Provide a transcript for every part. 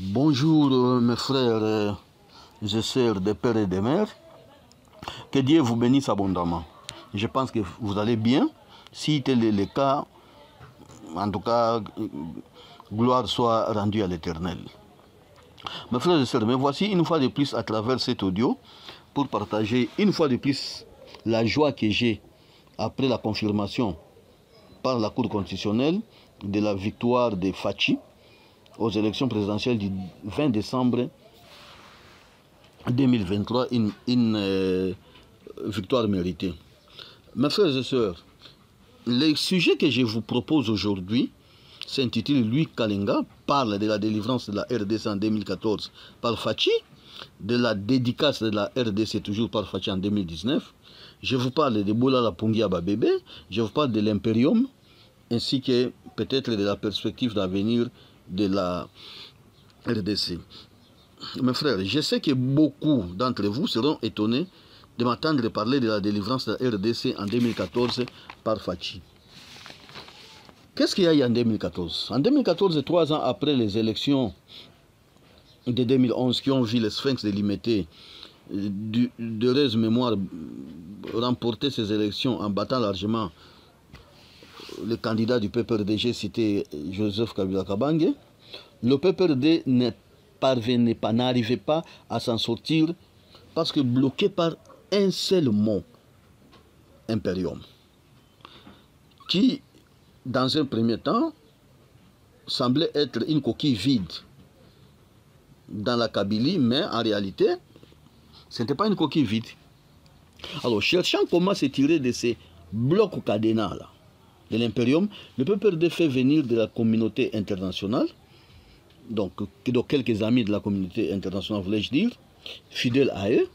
Bonjour mes frères et sœurs des pères et des mères. Que Dieu vous bénisse abondamment. Je pense que vous allez bien. Si tel est le cas, en tout cas, gloire soit rendue à l'Éternel. Mes frères et sœurs, me voici une fois de plus à travers cet audio pour partager une fois de plus la joie que j'ai après la confirmation par la Cour constitutionnelle de la victoire de Fachi aux élections présidentielles du 20 décembre 2023, une victoire méritée. Mes frères et sœurs, le sujet que je vous propose aujourd'hui s'intitule Louis Kalenga parle de la délivrance de la RDC en 2014 par Fachi, de la dédicace de la RDC toujours par Fachi en 2019. Je vous parle de Boulala Pungia Babébé, je vous parle de l'Imperium, ainsi que peut-être de la perspective d'avenir de la RDC. Mes frères, je sais que beaucoup d'entre vous seront étonnés de m'entendre parler de la délivrance de la RDC en 2014 par Fachi. Qu'est-ce qu'il y a eu en 2014? En 2014, 3 ans après les élections de 2011 qui ont vu les Sphinx délimité d'heureuse mémoire remporter ces élections en battant largement le candidat du PPRD, cité Joseph Kabila Kabange, le PPRD n'arrivait pas à s'en sortir parce que bloqué par un seul mot, Imperium, qui, dans un premier temps, semblait être une coquille vide dans la Kabylie, mais en réalité, ce n'était pas une coquille vide. Alors, cherchant comment se tirer de ces blocs cadenas-là, de l'Imperium, le PPRD fait venir de la communauté internationale, donc quelques amis de la communauté internationale, voulais-je dire, fidèles à eux,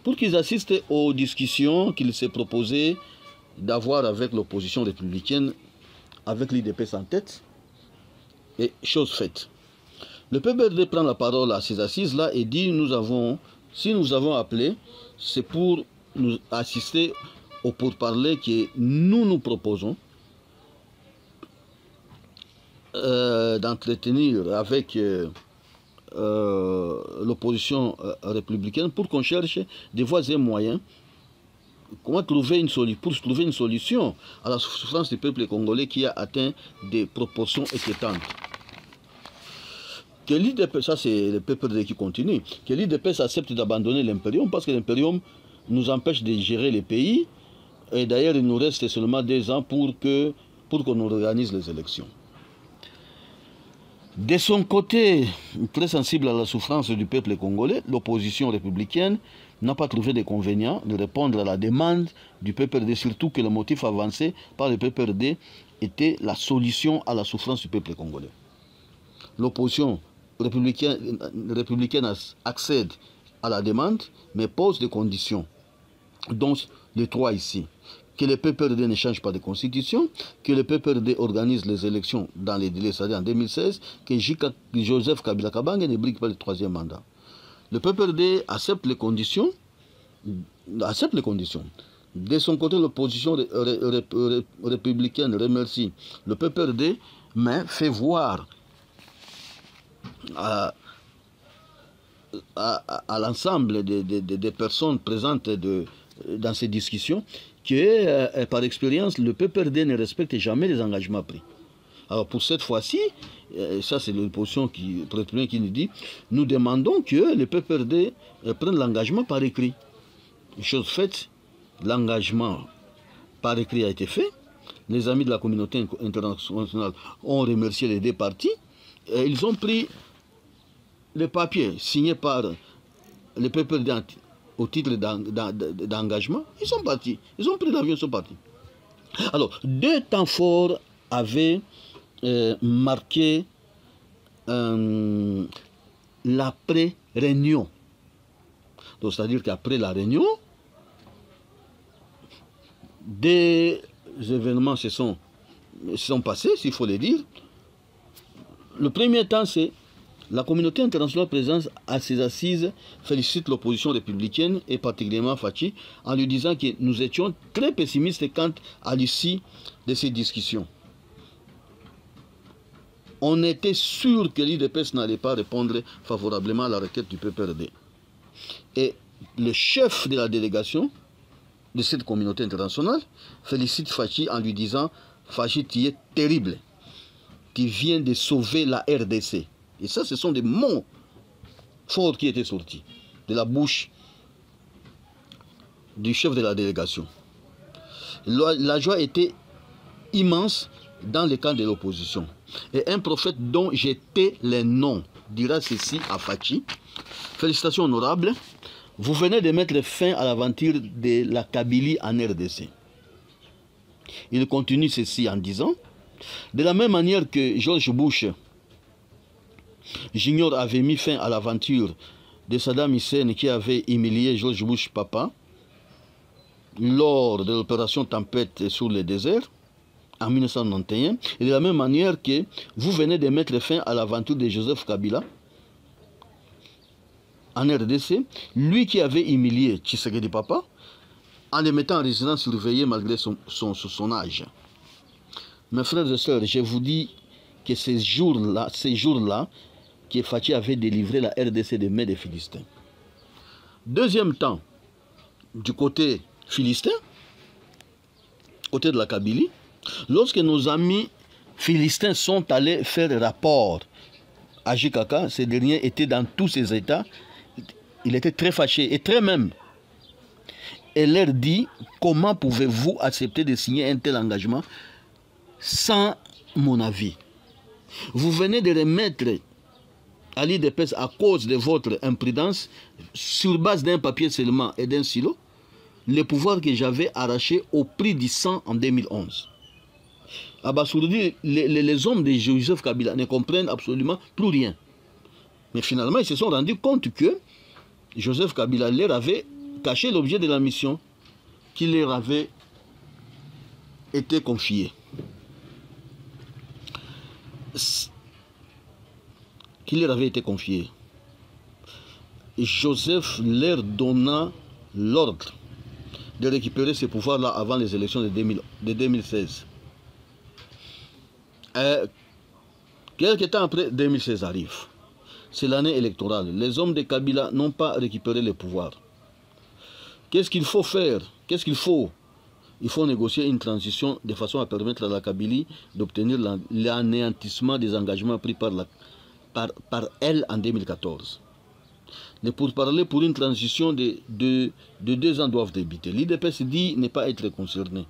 pour qu'ils assistent aux discussions qu'il s'est proposé d'avoir avec l'opposition républicaine, avec l'IDPS en tête, et chose faite. Le PPRD prend la parole à ces assises-là et dit, si nous avons appelé, c'est pour nous assister au pourparlers que nous proposons d'entretenir avec l'opposition républicaine pour qu'on cherche des voies et moyens pour trouver une solution à la souffrance du peuple congolais qui a atteint des proportions éclatantes. Que l'IDPS, ça c'est le PPRD qui continue, que l'IDPS accepte d'abandonner l'Imperium parce que l'Imperium nous empêche de gérer les pays et d'ailleurs il nous reste seulement 2 ans pour qu'on organise les élections. De son côté, très sensible à la souffrance du peuple congolais, l'opposition républicaine n'a pas trouvé d'inconvénient de répondre à la demande du PPRD, surtout que le motif avancé par le PPRD était la solution à la souffrance du peuple congolais. L'opposition républicaine accède à la demande, mais pose des conditions, dont les 3 ici. Que le PPRD ne change pas de constitution, que le PPRD organise les élections dans les délais, c'est-à-dire en 2016, que Joseph Kabila Kabange ne brigue pas le 3e mandat. Le PPRD accepte les conditions. De son côté, l'opposition républicaine remercie le PPRD, mais fait voir à l'ensemble des personnes présentes dans ces discussions que, par expérience, le PPRD ne respecte jamais les engagements pris. Alors pour cette fois-ci, ça c'est l'opposition qui nous dit, nous demandons que le PPRD prenne l'engagement par écrit. Chose faite, l'engagement par écrit a été fait. Les amis de la communauté internationale ont remercié les 2 parties. Et ils ont pris le papier signé par le PPRD au titre d'engagement, ils sont partis. Ils ont pris l'avion, ils sont partis. Alors, 2 temps forts avaient marqué l'après-réunion. C'est-à-dire qu'après la réunion, des événements se sont passés, s'il faut le dire. Le premier temps, c'est la communauté internationale présente à ces assises félicite l'opposition républicaine et particulièrement Fachi en lui disant que nous étions très pessimistes quant à l'issue de ces discussions. on était sûr que l'IDPS n'allait pas répondre favorablement à la requête du PPRD. Et le chef de la délégation de cette communauté internationale félicite Fachi en lui disant « Fachi, tu es terrible. Tu viens de sauver la RDC. » Et ça, ce sont des mots forts qui étaient sortis de la bouche du chef de la délégation. La joie était immense dans les camps de l'opposition. Et un prophète dont j'ai tais les noms dira ceci à Fachi. Félicitations honorables. Vous venez de mettre fin à l'aventure de la Kabylie en RDC. Il continue ceci en disant, de la même manière que George Bush Junior avait mis fin à l'aventure de Saddam Hussein qui avait humilié George Bush papa lors de l'opération Tempête sur le désert en 1991, et de la même manière que vous venez de mettre fin à l'aventure de Joseph Kabila en RDC, lui qui avait humilié Tshisekedi papa en le mettant en résidence surveillée malgré son âge. Mes frères et sœurs, je vous dis que ces jours-là, que Fachi avait délivré la RDC des mains des Philistins. Deuxième temps, du côté philistin, côté de la Kabylie, lorsque nos amis philistins sont allés faire rapport à JKK, ces derniers étaient dans tous ces états, il était très fâché et très même. Et leur dit, comment pouvez-vous accepter de signer un tel engagement sans mon avis? Vous venez de remettre à l'IDPS à cause de votre imprudence, sur base d'un papier seulement et d'un silo, le pouvoir que j'avais arraché au prix du sang en 2011. À Basourdi, les hommes de Joseph Kabila ne comprennent absolument plus rien. Mais finalement, ils se sont rendus compte que Joseph Kabila leur avait caché l'objet de la mission qui leur avait été confiée. Joseph leur donna l'ordre de récupérer ces pouvoirs-là avant les élections de 2016. Quelques temps après, 2016 arrive. C'est l'année électorale. Les hommes de Kabila n'ont pas récupéré les pouvoirs. Qu'est-ce qu'il faut faire? Qu'est-ce qu'il faut? Il faut négocier une transition de façon à permettre à la Kabylie d'obtenir l'anéantissement des engagements pris par elle en 2014. Les pourparlers pour une transition de 2 ans doivent débuter. L'IDPS dit ne pas être concerné.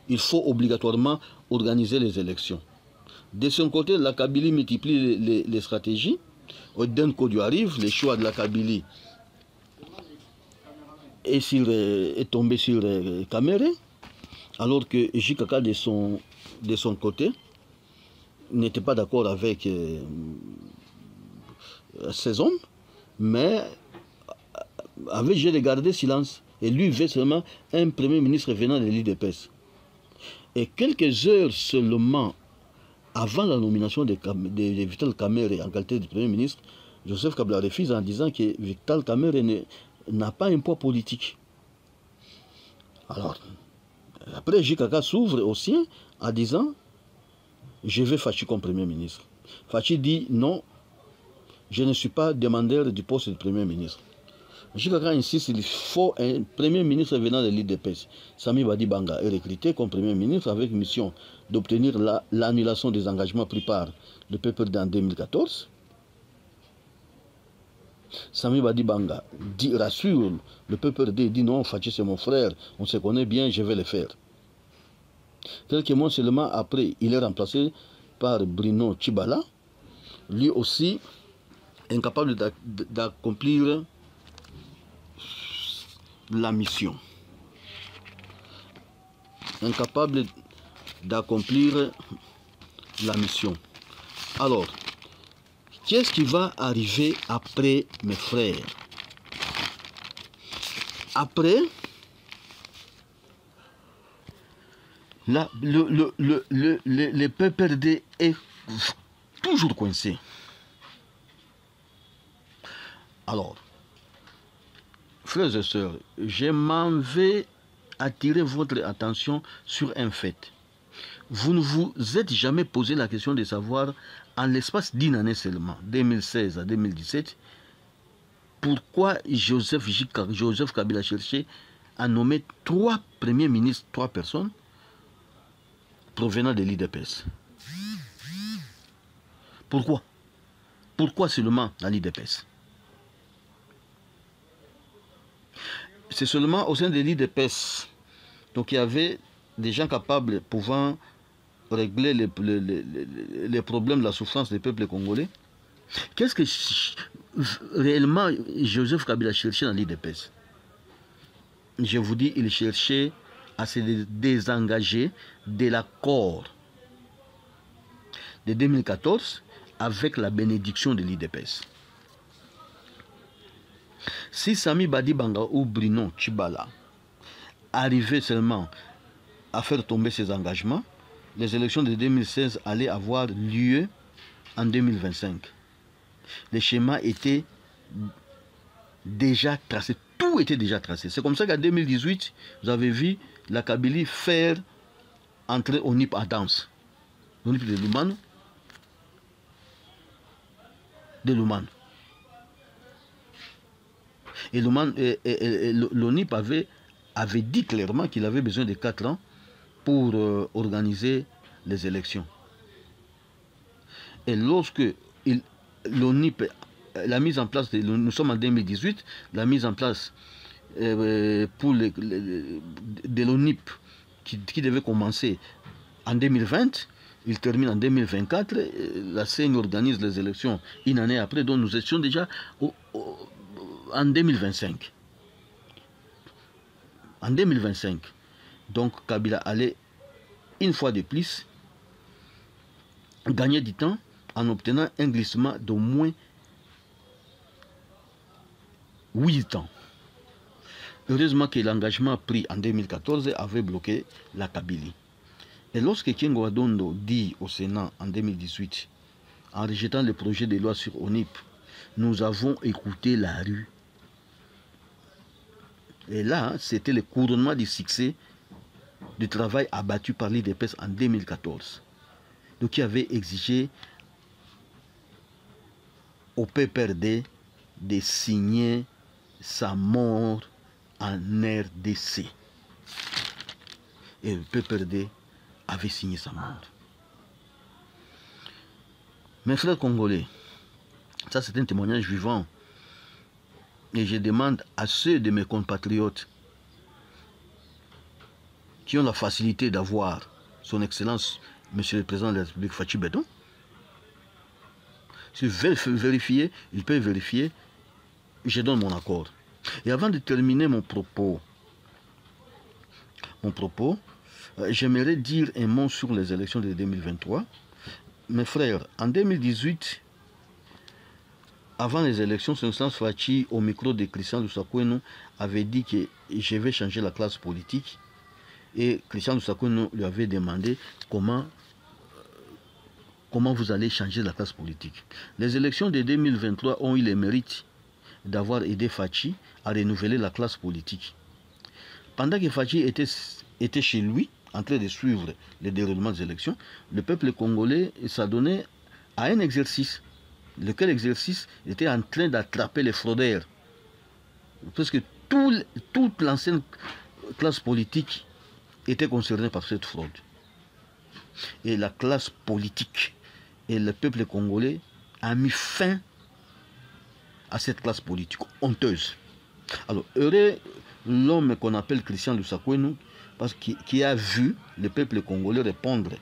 Il faut obligatoirement organiser les élections. De son côté, la Kabylie multiplie les stratégies. Oden Kodjo arrive, le choix de la Kabylie est tombé sur Kamere, alors que JKK de son côté n'était pas d'accord avec ses hommes, mais avait gardé silence. Et lui veut seulement un premier ministre venant de l'IDPS. Et quelques heures seulement avant la nomination de Vital Kamerhe en qualité de Premier ministre, Joseph Kabila refuse en disant que Vital Kamerhe n'a pas un poids politique. Alors, après JKK s'ouvre au sien en disant « Je vais Fachi comme Premier ministre ». Fachi dit « Non, je ne suis pas demandeur du poste de Premier ministre ». JKK insiste, il faut un Premier ministre venant de l'IDPS. Sami Badi Banga est recruté comme Premier ministre avec mission d'obtenir l'annulation des engagements pris par le PPRD en 2014. Sami Badi Banga rassure le PPRD, dit non, Fachi c'est mon frère, on se connaît bien, je vais le faire. Quelques mois seulement après, il est remplacé par Bruno Tshibala, lui aussi incapable d'accomplir la mission. Incapable d'accomplir la mission. Alors, qu'est-ce qui va arriver après, mes frères? Après, le PPRD est toujours coincé. Alors, frères et sœurs, je m'en vais attirer votre attention sur un fait. Vous ne vous êtes jamais posé la question de savoir en l'espace d'une année seulement, 2016 à 2017, pourquoi Joseph Kabila cherchait à nommer 3 premiers ministres, 3 personnes provenant de l'IDPS. Pourquoi? Pourquoi seulement dans l'IDPS? C'est seulement au sein de l'IDPS. Donc il y avait des gens capables pouvant régler les problèmes de la souffrance des peuples congolais. Qu'est-ce que réellement Joseph Kabila cherchait dans l'IDPS? Je vous dis, il cherchait à se désengager de l'accord de 2014 avec la bénédiction de l'IDPS. Si Sami Badibanga ou Bruno Tshibala arrivaient seulement à faire tomber ses engagements, les élections de 2016 allaient avoir lieu en 2025. Les schémas étaient déjà tracés, tout était déjà tracé. C'est comme ça qu'en 2018, vous avez vu la Kabylie faire entrer ONIP à danse. ONIP de Lumano. Et l'ONIP avait dit clairement qu'il avait besoin de 4 ans pour organiser les élections. Et lorsque l'ONIP, la mise en place, nous sommes en 2018, la mise en place pour de l'ONIP qui devait commencer en 2020, il termine en 2024, la CENI organise les élections une année après, donc nous étions déjà en 2025. En 2025, donc Kabila allait une fois de plus gagner du temps en obtenant un glissement d'au moins 8 ans. Heureusement que l'engagement pris en 2014 avait bloqué la Kabylie. Et lorsque Kengo Adondo dit au Sénat en 2018, en rejetant le projet de loi sur ONIP, nous avons écouté la rue. Et là, c'était le couronnement du succès du travail abattu par l'IDPS en 2014. Donc, qui avait exigé au PPRD de signer sa mort en RDC. Et le PPRD avait signé sa mort. Mes frères congolais, ça c'est un témoignage vivant. Et je demande à ceux de mes compatriotes qui ont la facilité d'avoir son Excellence, Monsieur le Président de la République, Fachi Bedon, s'ils veulent vérifier, ils peuvent vérifier, je donne mon accord. Et avant de terminer mon propos, j'aimerais dire un mot sur les élections de 2023. Mes frères, en 2018, avant les élections, son Excellence Fachi, au micro de Christian Lusakoueno, avait dit que je vais changer la classe politique. Et Christian Lusakoueno lui avait demandé comment vous allez changer la classe politique. Les élections de 2023 ont eu le mérite d'avoir aidé Fachi à renouveler la classe politique. Pendant que Fachi était chez lui, en train de suivre le déroulement des élections, le peuple congolais s'adonnait à un exercice. Lequel exercice était en train d'attraper les fraudeurs. Parce que toute l'ancienne classe politique était concernée par cette fraude. Et la classe politique et le peuple congolais a mis fin à cette classe politique honteuse. Alors, heureux l'homme qu'on appelle Christian Lusakoueno, parce qu'il a vu le peuple congolais répondre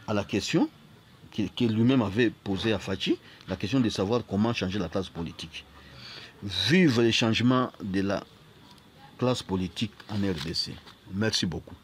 à la question qu'il lui-même avait posée à Fachi, la question de savoir comment changer la classe politique. Vive les changements de la classe politique en RDC. Merci beaucoup.